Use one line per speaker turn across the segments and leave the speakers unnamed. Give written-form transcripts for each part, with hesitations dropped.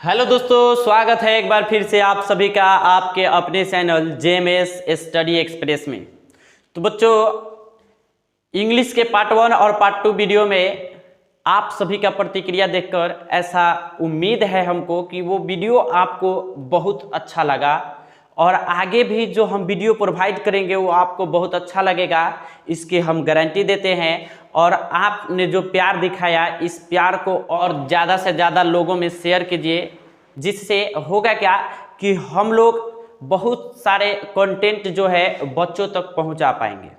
Hello दोस्तों, स्वागत है एक बार फिर से आप सभी का आपके अपने चैनल जेएमएस स्टडी एक्सप्रेस में। तो बच्चों, इंग्लिश के पार्ट 1 और पार्ट 2 वीडियो में आप सभी का प्रतिक्रिया देखकर ऐसा उम्मीद है हमको कि वो वीडियो आपको बहुत अच्छा लगा और आगे भी जो हम वीडियो प्रोवाइड करेंगे वो आपको बहुत अच्छा लगेगा, इसकी हम गारंटी देते हैं। और आपने जो प्यार दिखाया, इस प्यार को और ज़्यादा से ज़्यादा लोगों में शेयर कीजिए, जिससे होगा क्या कि हम लोग बहुत सारे कंटेंट जो है बच्चों तक पहुंचा पाएंगे।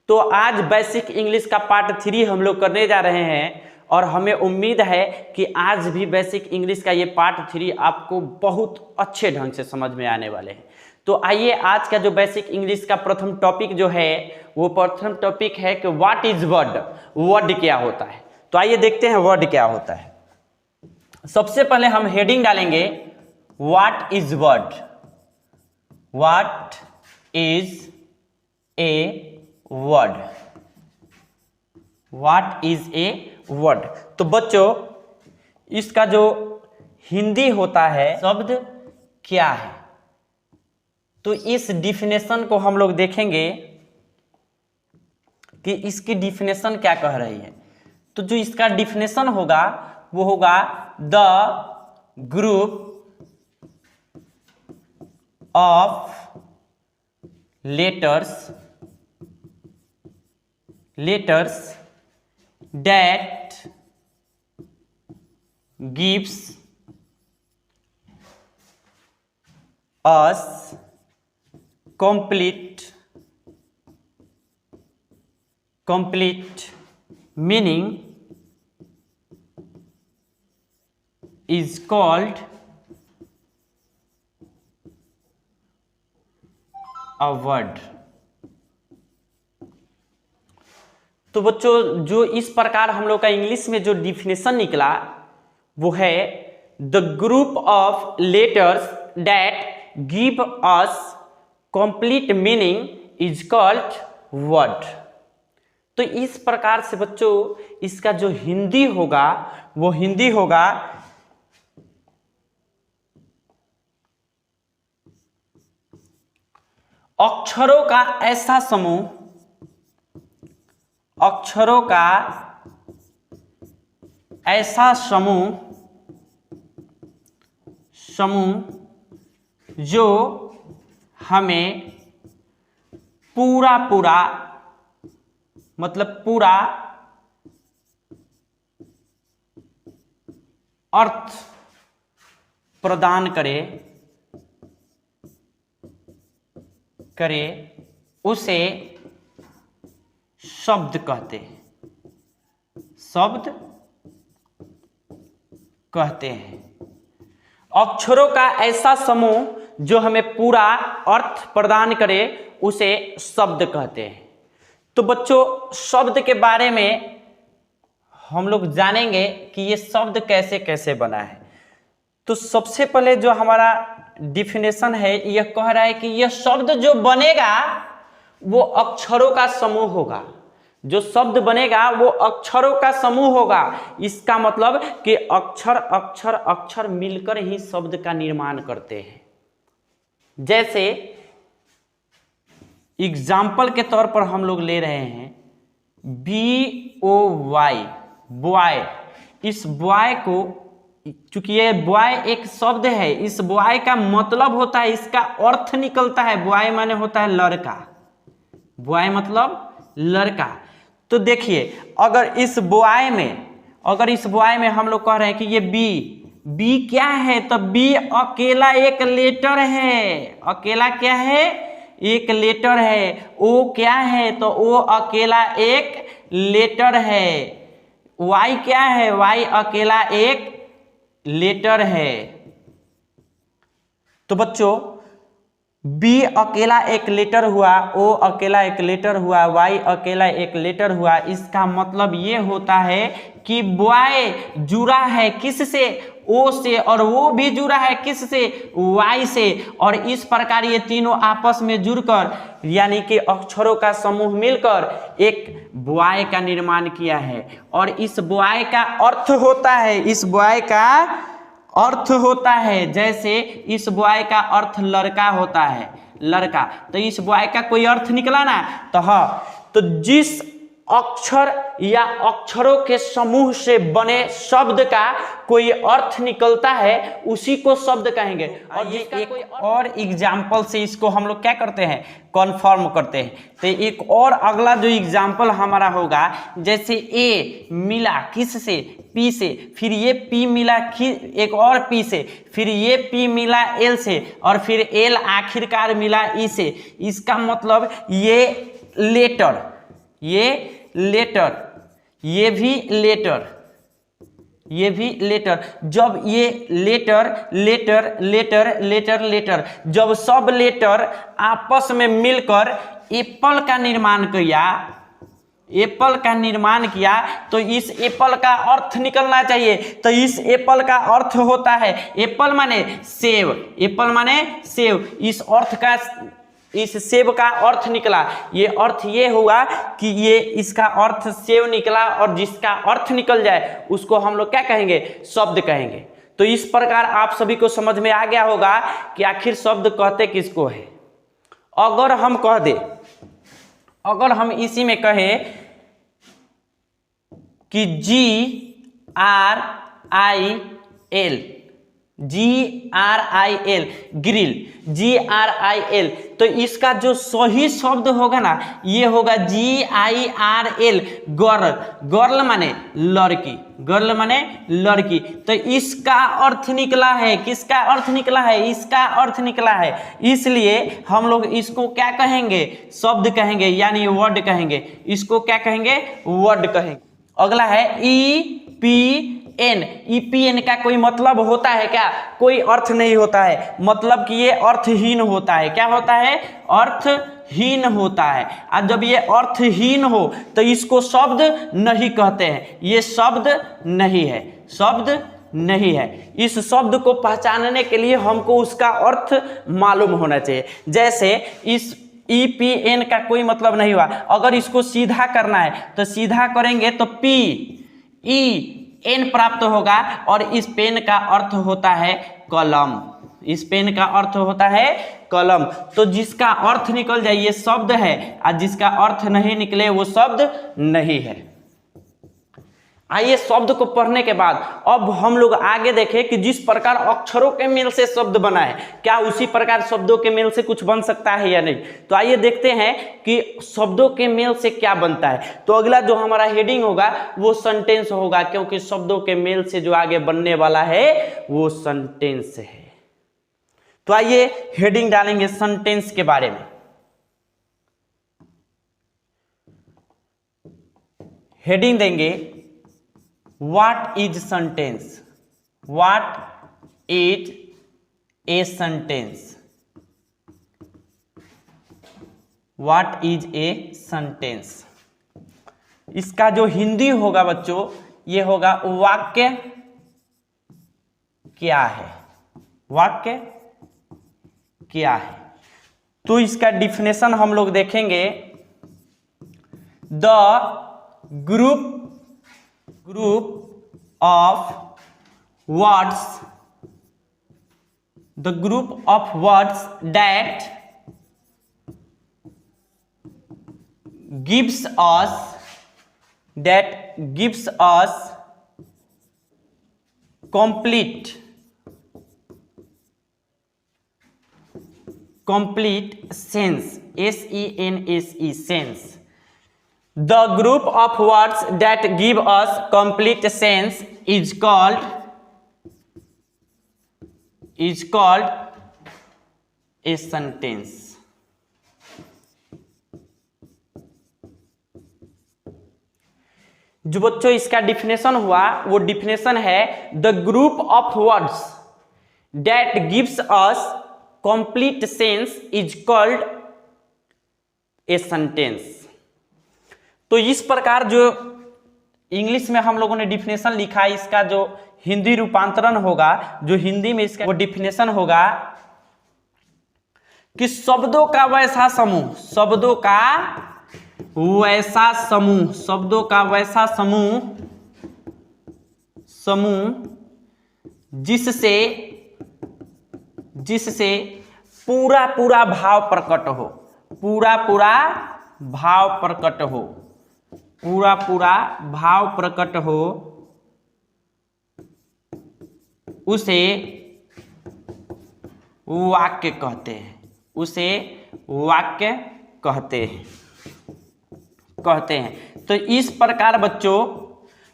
तो आज बेसिक इंग्लिश का पार्ट 3 हम लोग करने जा रहे हैं और हमें उम्मीद है कि आज भी बेसिक इंग्लिश का ये पार्ट 3 आपको बहुत अच्छे ढंग से समझ में आने वाले हैं। तो आइए, आज का जो बेसिक इंग्लिश का प्रथम टॉपिक जो है वो प्रथम टॉपिक है कि व्हाट इज वर्ड। वर्ड क्या होता है, तो आइए देखते हैं वर्ड क्या होता है। सबसे पहले हम हेडिंग डालेंगे what is word. What is a word. What is a word. तो बच्चों, इसका जो हिंदी होता है शब्द क्या है, तो इस डिफिनेशन को हम लोग देखेंगे कि इसकी डिफिनेशन क्या कह रही है। तो जो इसका डिफिनेशन होगा वो होगा the group of letters that gives us complete meaning is called a word। तो बच्चों, जो इस प्रकार हम लोग का इंग्लिश में जो डिफिनेशन निकला वो है the group of letters that give us complete meaning is called word. तो इस प्रकार से बच्चों इसका जो हिंदी होगा वो हिंदी होगा अक्षरों का ऐसा समूह, अक्षरों का ऐसा समूह जो हमें पूरा मतलब पूरा अर्थ प्रदान करे उसे शब्द कहते हैं। अक्षरों का ऐसा समूह जो हमें पूरा अर्थ प्रदान करे उसे शब्द कहते हैं। तो बच्चों, शब्द के बारे में हम लोग जानेंगे कि ये शब्द कैसे कैसे बना है। तो सबसे पहले जो हमारा डिफिनेशन है यह कह रहा है कि यह शब्द जो बनेगा वो अक्षरों का समूह होगा। जो शब्द बनेगा वो अक्षरों का समूह होगा। इसका मतलब कि अक्षर अक्षर अक्षर मिलकर ही शब्द का निर्माण करते हैं। जैसे एग्जाम्पल के तौर पर हम लोग ले रहे हैं BOY, बॉय। इस बॉय को, चूंकि ये बॉय एक शब्द है, इस बॉय का मतलब होता है, इसका अर्थ निकलता है, बॉय माने होता है लड़का। बॉय मतलब लड़का। तो देखिए, अगर इस बॉय में हम लोग कह रहे हैं कि ये बी क्या है, तो बी अकेला एक लेटर है। अकेला क्या है? एक लेटर है। ओ क्या है? तो ओ अकेला एक लेटर है। वाई क्या है? वाई अकेला एक लेटर है। तो बच्चों, बी अकेला एक लेटर हुआ, ओ अकेला एक लेटर हुआ, वाई अकेला एक लेटर हुआ। इसका मतलब ये होता है कि बॉय जुड़ा है किससे? ओ से, और वो भी जुड़ा है किससे? वाई से। और इस प्रकार ये तीनों आपस में जुड़कर, यानी कि अक्षरों का समूह मिलकर एक बॉय का निर्माण किया है। और इस बॉय का अर्थ होता है, इस बॉय का अर्थ होता है, जैसे इस बॉय का अर्थ लड़का होता है, लड़का, तो इस बॉय का कोई अर्थ निकला ना, तो हाँ, तो जिस अक्षर या अक्षरों के समूह से बने शब्द का कोई अर्थ निकलता है उसी को शब्द कहेंगे। और ये एक और एग्जाम्पल से इसको हम लोग क्या करते हैं, कन्फर्म करते हैं। तो एक और अगला जो एग्जाम्पल हमारा होगा, जैसे ए मिला किस से, पी से, फिर ये पी मिला एक और पी से, फिर ये पी मिला एल से, और फिर एल आखिरकार मिला ई से। इसका मतलब ये लेटर, ये लेटर, ये भी लेटर, ये भी लेटर, जब ये letter letter letter letter letter, जब सब लेटर आपस में मिलकर एप्पल का निर्माण किया, एप्पल का निर्माण किया, तो इस एप्पल का अर्थ निकलना चाहिए। तो इस एप्पल का अर्थ होता है, एप्पल माने सेब, एप्पल माने सेब, इस अर्थ का, इस सेब का अर्थ निकला। ये अर्थ ये हुआ कि ये इसका अर्थ सेब निकला, और जिसका अर्थ निकल जाए उसको हम लोग क्या कहेंगे, शब्द कहेंगे। तो इस प्रकार आप सभी को समझ में आ गया होगा कि आखिर शब्द कहते किसको है। अगर हम कह दे, अगर हम इसी में कहें कि GRIL, GRIL ग्रिल, GRIL, तो इसका जो सही शब्द होगा ना, ये होगा GIRL, गर्ल, गर्ल माने लड़की, गर्ल माने लड़की। तो इसका अर्थ निकला है, किसका अर्थ निकला है, इसका अर्थ निकला है, इसलिए हम लोग इसको क्या कहेंगे, शब्द कहेंगे, यानी वर्ड कहेंगे। इसको क्या कहेंगे, वर्ड कहेंगे। अगला है EPN, EPN का कोई मतलब होता है क्या, कोई अर्थ नहीं होता है, मतलब कि ये अर्थहीन होता है। क्या होता है, अर्थहीन होता है। और जब ये अर्थहीन हो तो इसको शब्द नहीं कहते हैं, ये शब्द नहीं है, शब्द नहीं है। इस शब्द को पहचानने के लिए हमको उसका अर्थ मालूम होना चाहिए। जैसे इस EPN का कोई मतलब नहीं हुआ, अगर इसको सीधा करना है तो सीधा करेंगे तो PEN प्राप्त होगा, और इस पेन का अर्थ होता है कलम, इस पेन का अर्थ होता है कलम। तो जिसका अर्थ निकल जाए ये शब्द है, और जिसका अर्थ नहीं निकले वो शब्द नहीं है। आइए शब्द को पढ़ने के बाद अब हम लोग आगे देखें कि जिस प्रकार अक्षरों के मेल से शब्द बना है, क्या उसी प्रकार शब्दों के मेल से कुछ बन सकता है या नहीं। तो आइए देखते हैं कि शब्दों के मेल से क्या बनता है। तो अगला जो हमारा हेडिंग होगा वो सेंटेंस होगा, क्योंकि शब्दों के मेल से जो आगे बनने वाला है वो सेंटेंस है। तो आइए हेडिंग डालेंगे सेंटेंस के बारे में। हेडिंग देंगे What is sentence? What is a sentence? What is a sentence? इसका जो हिंदी होगा बच्चों, ये होगा वाक्य क्या है, वाक्य क्या है। तो इसका डिफिनेशन हम लोग देखेंगे, the group of words, the group of words that gives us complete sense, SENSE, sense. The group of words that give us complete sense is called a sentence. जो बच्चों इसका डिफिनेशन हुआ वो डिफिनेशन है, the group of words that gives us complete sense is called a sentence. तो इस प्रकार जो इंग्लिश में हम लोगों ने डिफिनेशन लिखा है, इसका जो हिंदी रूपांतरण होगा, जो हिंदी में इसका वो डिफिनेशन होगा कि शब्दों का वैसा समूह, शब्दों का वैसा समूह, शब्दों का वैसा समूह जिससे जिससे पूरा पूरा भाव प्रकट हो, पूरा पूरा भाव प्रकट हो, पूरा पूरा भाव प्रकट हो, उसे वाक्य कहते हैं, उसे वाक्य कहते हैं। तो इस प्रकार बच्चों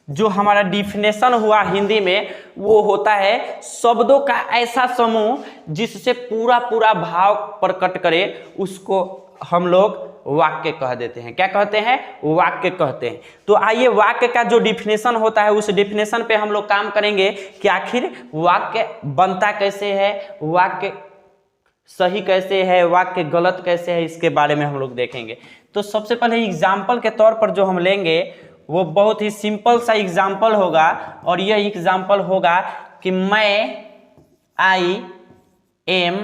जो हमारा डिफिनेशन हुआ हिंदी में वो होता है शब्दों का ऐसा समूह जिससे पूरा पूरा भाव प्रकट करे, उसको हम लोग वाक्य कह देते हैं। क्या कहते हैं? वाक्य कहते हैं। तो आइए वाक्य का जो डिफिनेशन होता है उस डिफिनेशन पे हम लोग काम करेंगे कि आखिर वाक्य बनता कैसे है, वाक्य सही कैसे है, वाक्य गलत कैसे है, इसके बारे में हम लोग देखेंगे। तो सबसे पहले एग्जाम्पल के तौर पर जो हम लेंगे वो बहुत ही सिंपल सा एग्जाम्पल होगा, और यह एग्जाम्पल होगा कि मैं आई एम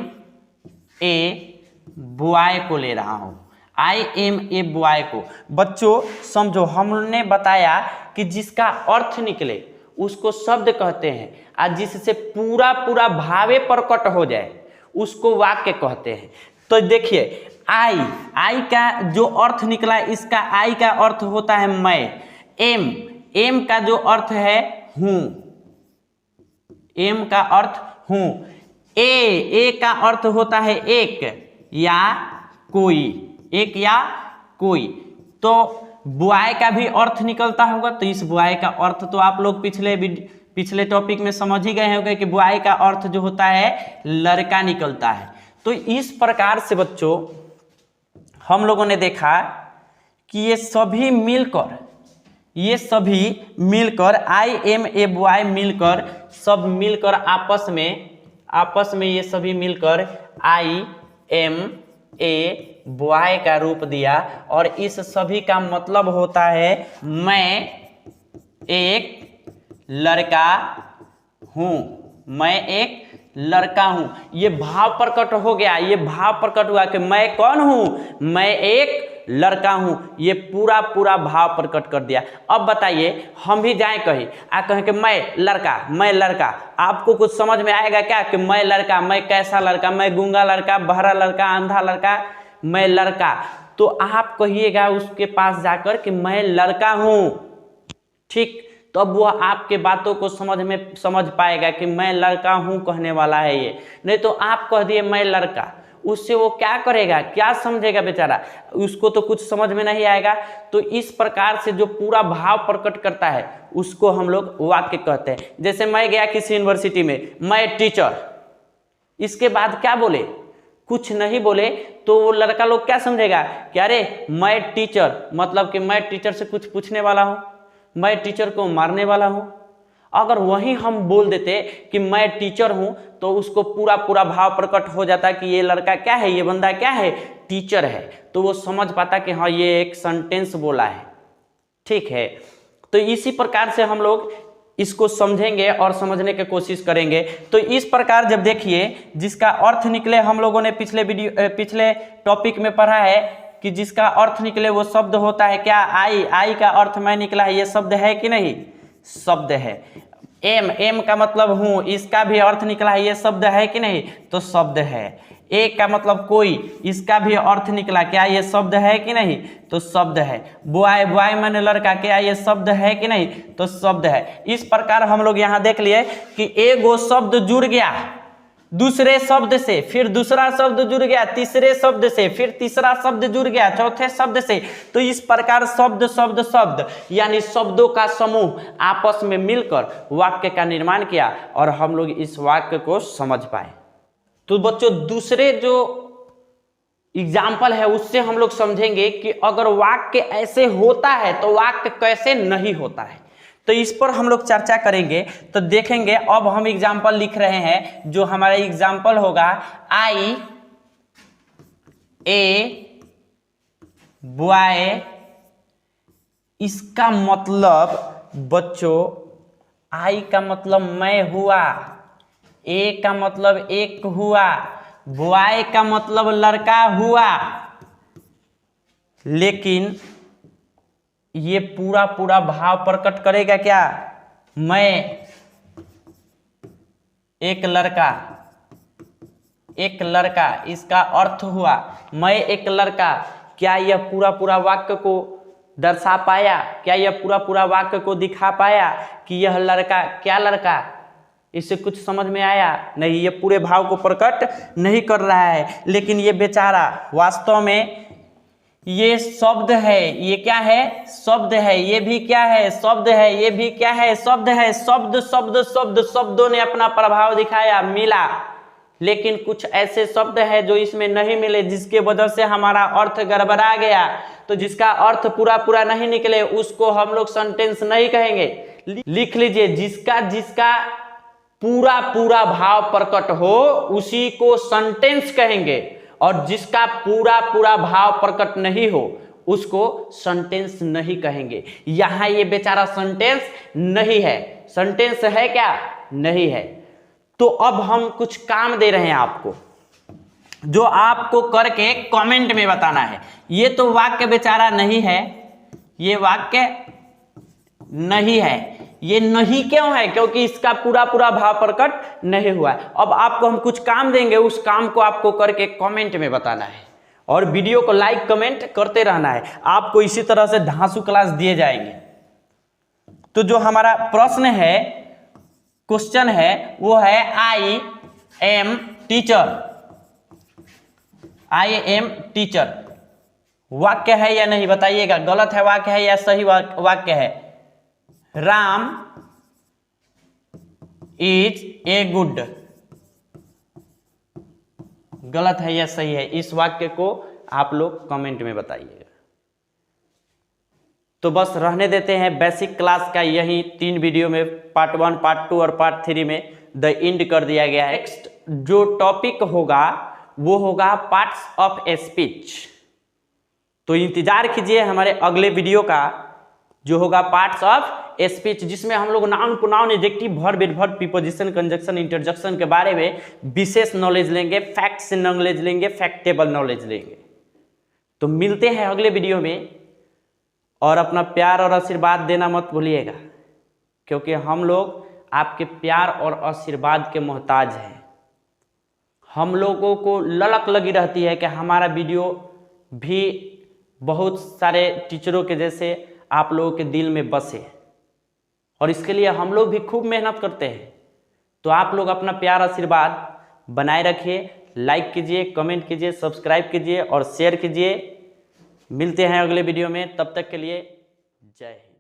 ए बॉय को ले रहा हूं। आई एम ए बॉय को बच्चों समझो, हमने बताया कि जिसका अर्थ निकले उसको शब्द कहते हैं, और जिससे पूरा पूरा भावे प्रकट हो जाए उसको वाक्य कहते हैं। तो देखिए आई का जो अर्थ निकला, इसका आई का अर्थ होता है मैं। एम का जो अर्थ है हूं, एम का अर्थ हूं। ए का अर्थ होता है एक या कोई, एक या कोई। तो बॉय का भी अर्थ निकलता होगा, तो इस बॉय का अर्थ तो आप लोग पिछले टॉपिक में समझ ही गए होंगे कि बॉय का अर्थ जो होता है लड़का निकलता है। तो इस प्रकार से बच्चों हम लोगों ने देखा कि ये सभी मिलकर आई एम ए बॉय मिलकर, सब मिलकर आपस में ये सभी मिलकर आई एम ए बॉय का रूप दिया, और इस सभी का मतलब होता है मैं एक लड़का हूं, मैं एक लड़का हूं। ये भाव प्रकट हो गया, ये भाव प्रकट हुआ कि मैं कौन हूं, मैं एक लड़का हूं। ये पूरा पूरा भाव प्रकट कर दिया। अब बताइए हम भी जाएं कहीं कहें कि मैं लड़का, आपको कुछ समझ में आएगा क्या कि मैं लड़का, मैं कैसा लड़का, मैं गूंगा लड़का, बहरा लड़का, अंधा लड़का, मैं लड़का। तो आप कहिएगा उसके पास जाकर कि मैं लड़का हूं, ठीक, तो अब वो आपके बातों को समझ पाएगा कि मैं लड़का हूं कहने वाला है ये। नहीं तो आप कह दिए मैं लड़का, उससे वो क्या करेगा, क्या समझेगा बेचारा, उसको तो कुछ समझ में नहीं आएगा। तो इस प्रकार से जो पूरा भाव प्रकट करता है उसको हम लोग वाक्य कहते हैं। जैसे मैं गया किसी यूनिवर्सिटी में, मैं टीचर, इसके बाद क्या बोले, कुछ नहीं बोले, तो वो लड़का लोग क्या समझेगा कि अरे मैं टीचर, मतलब कि मैं टीचर से कुछ पूछने वाला हूं, मैं टीचर को मारने वाला हूं। अगर वहीं हम बोल देते कि मैं टीचर हूं तो उसको पूरा पूरा भाव प्रकट हो जाता कि ये लड़का क्या है, ये बंदा क्या है, टीचर है। तो वो समझ पाता कि हाँ ये एक सेंटेंस बोला है, ठीक है। तो इसी प्रकार से हम लोग इसको समझेंगे और समझने की कोशिश करेंगे। तो इस प्रकार जब देखिए जिसका अर्थ निकले, हम लोगों ने पिछले टॉपिक में पढ़ा है कि जिसका अर्थ निकले वो शब्द होता है क्या, आई का अर्थ मैं निकला है, ये शब्द है कि नहीं, शब्द है। एम का मतलब हूं, इसका भी अर्थ निकला है, ये शब्द है कि नहीं, तो शब्द है। ए का मतलब कोई, इसका भी अर्थ निकला, क्या ये शब्द है कि नहीं, तो शब्द है। बॉय माने लड़का, क्या ये शब्द है कि नहीं, तो शब्द है। इस प्रकार हम लोग यहाँ देख लिए कि एगो शब्द जुड़ गया दूसरे शब्द से, फिर दूसरा शब्द जुड़ गया तीसरे शब्द से, फिर तीसरा शब्द जुड़ गया चौथे शब्द से। तो इस प्रकार शब्द यानी शब्दों का समूह आपस में मिलकर वाक्य का निर्माण किया और हम लोग इस वाक्य को समझ पाए। तो बच्चों दूसरे जो एग्जाम्पल है उससे हम लोग समझेंगे कि अगर वाक्य ऐसे होता है तो वाक्य कैसे नहीं होता है। तो इस पर हम लोग चर्चा करेंगे। तो देखेंगे, अब हम एग्जाम्पल लिख रहे हैं, जो हमारा एग्जाम्पल होगा आई ए बॉय। इसका मतलब बच्चों, आई का मतलब मैं हुआ, ए का मतलब एक हुआ, बॉय का मतलब लड़का हुआ, लेकिन ये पूरा पूरा भाव प्रकट करेगा क्या, मैं एक लड़का, एक लड़का, इसका अर्थ हुआ मैं एक लड़का। क्या यह पूरा पूरा वाक्य को दर्शा पाया? क्या यह पूरा पूरा वाक्य को दिखा पाया कि यह लड़का क्या लड़का? इससे कुछ समझ में आया? नहीं, ये पूरे भाव को प्रकट नहीं कर रहा है। लेकिन ये बेचारा वास्तव में ये शब्द है, ये क्या है? शब्द है। ये भी क्या है? शब्द है। ये भी क्या है? शब्द है। शब्द शब्द शब्द शब्दों ने अपना प्रभाव दिखाया, मिला। लेकिन कुछ ऐसे शब्द है जो इसमें नहीं मिले, जिसके वजह से हमारा अर्थ गड़बड़ा गया। तो जिसका अर्थ पूरा पूरा नहीं निकले उसको हम लोग सेंटेंस नहीं कहेंगे। लिख लीजिए, जिसका जिसका पूरा पूरा भाव प्रकट हो उसी को सेंटेंस कहेंगे, और जिसका पूरा पूरा भाव प्रकट नहीं हो उसको सेंटेंस नहीं कहेंगे। यहां ये बेचारा सेंटेंस नहीं है। सेंटेंस है क्या? नहीं है। तो अब हम कुछ काम दे रहे हैं आपको, जो आपको करके कमेंट में बताना है। ये तो वाक्य बेचारा नहीं है, ये वाक्य नहीं है। ये नहीं क्यों है? क्योंकि इसका पूरा पूरा भाव प्रकट नहीं हुआ है। अब आपको हम कुछ काम देंगे, उस काम को आपको करके कमेंट में बताना है, और वीडियो को लाइक कमेंट करते रहना है। आपको इसी तरह से धांसू क्लास दिए जाएंगे। तो जो हमारा प्रश्न है, क्वेश्चन है, वो है I am teacher. I am teacher वाक्य है या नहीं बताइएगा। गलत है वाक्य है या सही वाक्य है? Ram is a good. गलत है या सही है? इस वाक्य को आप लोग कमेंट में बताइएगा। तो बस रहने देते हैं। बेसिक क्लास का यही 3 वीडियो में पार्ट 1, पार्ट 2 और पार्ट 3 में द एंड कर दिया गया है। नेक्स्ट जो टॉपिक होगा वो होगा पार्ट्स ऑफ स्पीच। तो इंतजार कीजिए हमारे अगले वीडियो का, जो होगा पार्ट्स ऑफ स्पीच, जिसमें हम लोग noun, pronoun, adjective, verb, adverb, preposition, conjunction, interjection के बारे में विशेष नॉलेज लेंगे, फैक्ट्स नॉलेज लेंगे, फैक्टेबल नॉलेज लेंगे। तो मिलते हैं अगले वीडियो में, और अपना प्यार और आशीर्वाद देना मत भूलिएगा, क्योंकि हम लोग आपके प्यार और आशीर्वाद के मोहताज हैं। हम लोगों को ललक लगी रहती है कि हमारा वीडियो भी बहुत सारे टीचरों के जैसे आप लोगों के दिल में बसे, और इसके लिए हम लोग भी खूब मेहनत करते हैं। तो आप लोग अपना प्यार आशीर्वाद बनाए रखिए, लाइक कीजिए, कमेंट कीजिए, सब्सक्राइब कीजिए और शेयर कीजिए। मिलते हैं अगले वीडियो में, तब तक के लिए जय हिंद।